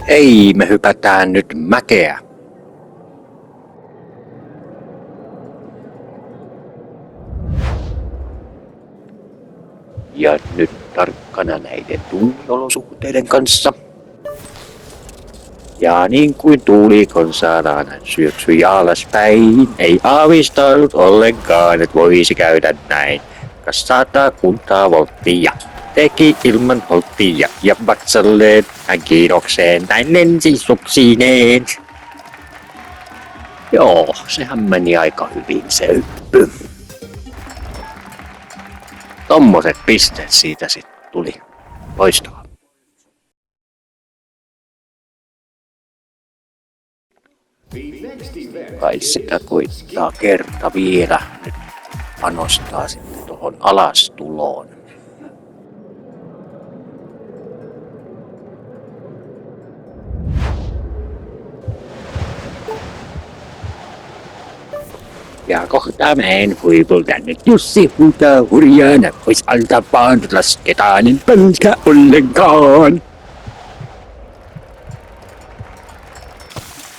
Ei, me hypätään nyt mäkeä. Ja nyt tarkkana näiden tuuliolosuhteiden kanssa. Ja niin kuin tuulikon saadaan, hän syöksyi alaspäin. Ei aavistanut ollenkaan, että voisi käydä näin. Kas 100 kuntaa volttia. Teki ilman volttia ja vatsalleen hän kiitokseen näin lensisuksineen. Joo, sehän meni aika hyvin se hyppy. Tommoset pisteet siitä sitten tuli. Loistavaa. Kai sitä koittaa kerta vielä nyt panostaa sitten tuohon alastuloon. Ja kohta mäen huipulta nyt Jussi huutaa hurjana, pois alta vaan lasketaan, en pelkä ollenkaan.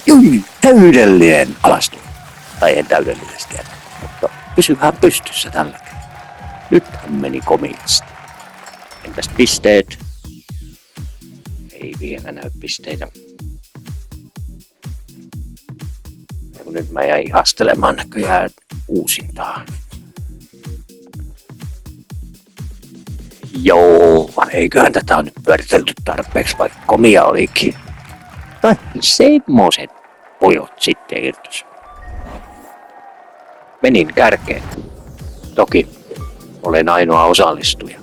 Jui, täydellinen alastulo. Tai en täydellisestikään, mutta pysy vähän pystyssä tällä kertaa. Nythän meni komiasti. Entäs pisteet? Ei vielä näy pisteitä. Ja kun nyt mä jäin ihastelemaan näköjään uusintaan. Joo, eiköhän tätä on nyt pyöritelty tarpeeksi, vaikka komia olikin. No, semmoset pojot sitten irtos. Menin kärkeen. Toki olen ainoa osallistuja.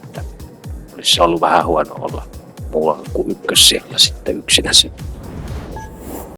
Että olisi ollut vähän huono olla muualla kuin ykkös siellä sitten yksinäsi.